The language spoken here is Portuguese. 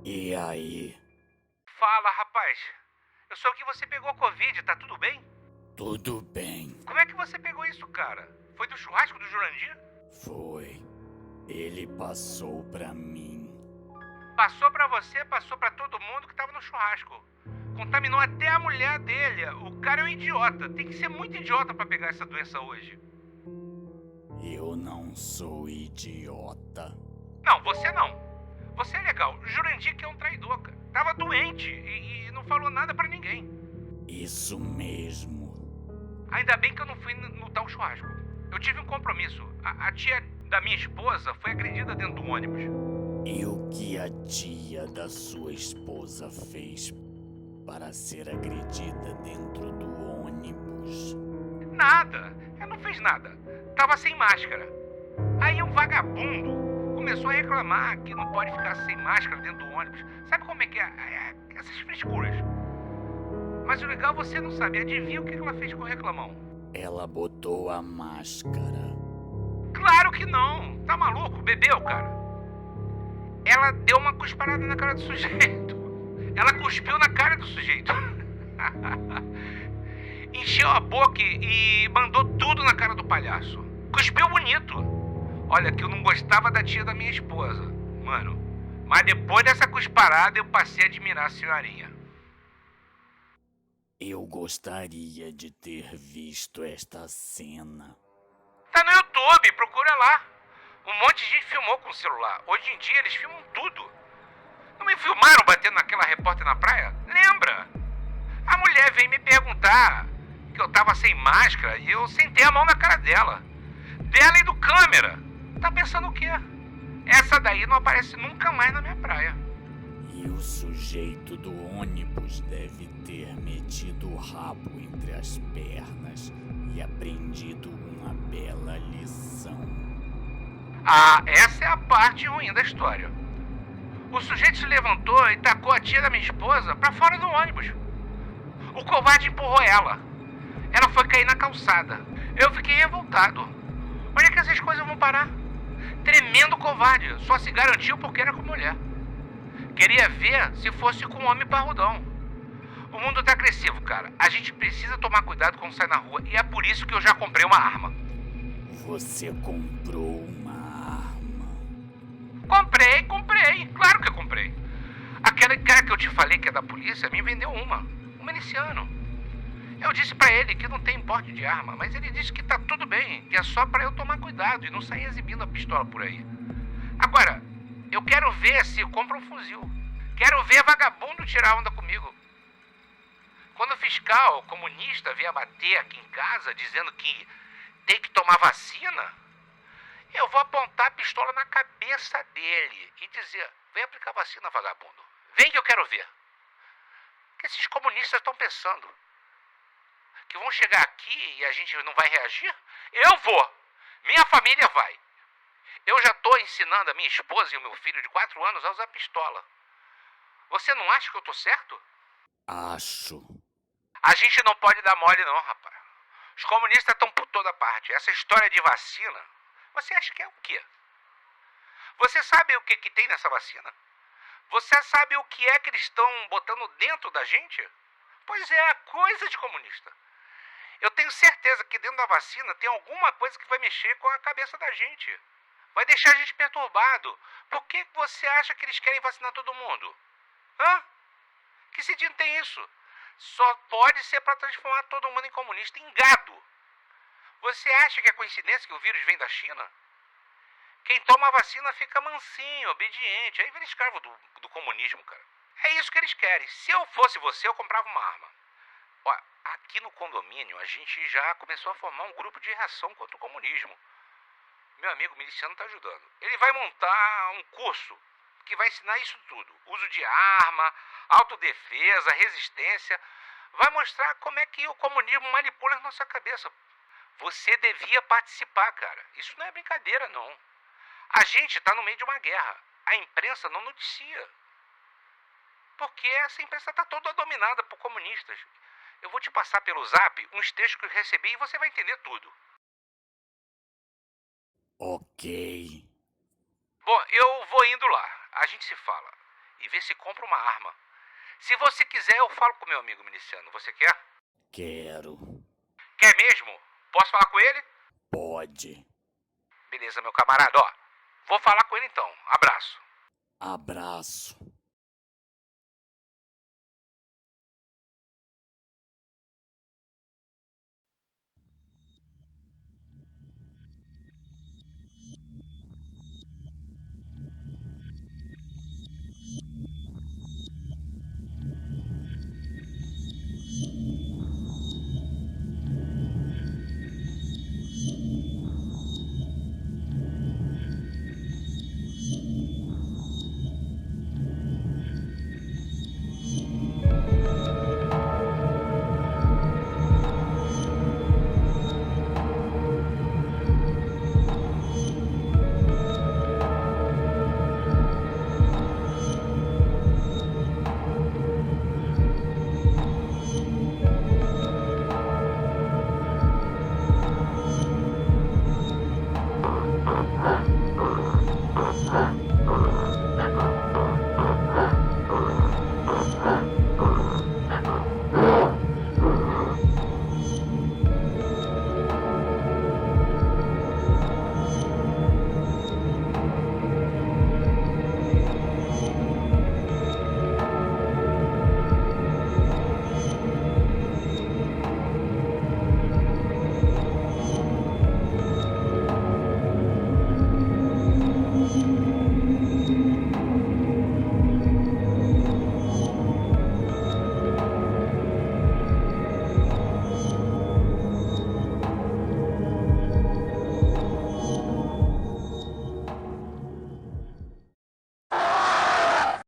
E aí? Fala, rapaz. Eu soube que você pegou Covid, tá tudo bem? Tudo bem. Como é que você pegou isso, cara? Foi do churrasco do Jurandir? Foi. Ele passou pra mim. Passou pra você, passou pra todo mundo que tava no churrasco. Contaminou até a mulher dele. O cara é um idiota. Tem que ser muito idiota pra pegar essa doença hoje. Eu não sou idiota. Não, você não. Você é legal. O Jurandir que é um traidor, cara. Tava doente e não falou nada pra ninguém. Isso mesmo. Ainda bem que eu não fui no tal churrasco. Eu tive um compromisso. A tia da minha esposa foi agredida dentro do ônibus. E o que a tia da sua esposa fez para ser agredida dentro do ônibus? Nada. Ela não fez nada. Tava sem máscara. Aí um vagabundo começou a reclamar que não pode ficar sem máscara dentro do ônibus. Sabe como é que é? Essas frescuras. Mas o legal você não sabe. Adivinha o que ela fez com o reclamão? Ela botou a máscara. Claro que não. Tá maluco? Bebeu, cara. Ela deu uma cusparada na cara do sujeito. Ela cuspiu na cara do sujeito. Encheu a boca e mandou tudo na cara do palhaço. Cuspiu bonito. Olha que eu não gostava da tia da minha esposa, mano. Mas depois dessa cusparada eu passei a admirar a senhorinha. Eu gostaria de ter visto esta cena. Tá no YouTube, procura lá. Um monte de gente filmou com o celular. Hoje em dia eles filmam tudo. Não me filmaram batendo naquela repórter na praia? Lembra? A mulher veio me perguntar que eu tava sem máscara e eu sentei a mão na cara dela. Dela e do câmera. Tá pensando o quê? Essa daí não aparece nunca mais na minha praia. E o sujeito do ônibus deve ter metido o rabo entre as pernas e aprendido uma bela lição. Ah, essa é a parte ruim da história. O sujeito se levantou e tacou a tia da minha esposa pra fora do ônibus. O covarde empurrou ela. Ela foi cair na calçada. Eu fiquei revoltado. Onde é que essas coisas vão parar? Tremendo covarde. Só se garantiu porque era com mulher. Queria ver se fosse com um homem parrudão. O mundo tá agressivo, cara. A gente precisa tomar cuidado quando sai na rua. E é por isso que eu já comprei uma arma. Você comprou uma arma? Comprei. Claro que eu comprei. Aquele cara que eu te falei que é da polícia me vendeu uma. Um miliciano. Eu disse pra ele que não tem porte de arma, mas ele disse que tá tudo bem, que é só pra eu tomar cuidado e não sair exibindo a pistola por aí. Agora, eu quero ver se compra um fuzil. Quero ver vagabundo tirar onda comigo. Quando o fiscal comunista vier bater aqui em casa dizendo que tem que tomar vacina, eu vou apontar a pistola na cabeça dele e dizer: vem aplicar vacina, vagabundo. Vem que eu quero ver. O que esses comunistas estão pensando? Que vão chegar aqui e a gente não vai reagir? Eu vou. Minha família vai. Eu já estou ensinando a minha esposa e o meu filho de 4 anos a usar pistola. Você não acha que eu estou certo? Acho. A gente não pode dar mole não, rapaz. Os comunistas estão por toda parte. Essa história de vacina, você acha que é o quê? Você sabe o que tem nessa vacina? Você sabe o que é que eles estão botando dentro da gente? Pois é, coisa de comunista. Eu tenho certeza que dentro da vacina tem alguma coisa que vai mexer com a cabeça da gente. Vai deixar a gente perturbado. Por que você acha que eles querem vacinar todo mundo? Hã? Que sentido tem isso? Só pode ser para transformar todo mundo em comunista, em gado. Você acha que é coincidência que o vírus vem da China? Quem toma a vacina fica mansinho, obediente. Aí vira escravo do comunismo, cara. É isso que eles querem. Se eu fosse você, eu comprava uma arma. Ó, aqui no condomínio a gente já começou a formar um grupo de reação contra o comunismo. Meu amigo miliciano está ajudando. Ele vai montar um curso que vai ensinar isso tudo. Uso de arma, autodefesa, resistência. Vai mostrar como é que o comunismo manipula a nossa cabeça. Você devia participar, cara. Isso não é brincadeira, não. A gente está no meio de uma guerra. A imprensa não noticia. Porque essa imprensa está toda dominada por comunistas. Eu vou te passar pelo zap uns textos que eu recebi e você vai entender tudo. Ok. Bom, eu vou indo lá. A gente se fala. E vê se compra uma arma. Se você quiser, eu falo com meu amigo miliciano. Você quer? Quero. Quer mesmo? Posso falar com ele? Pode. Beleza, meu camarada. Ó, vou falar com ele então. Abraço. Abraço.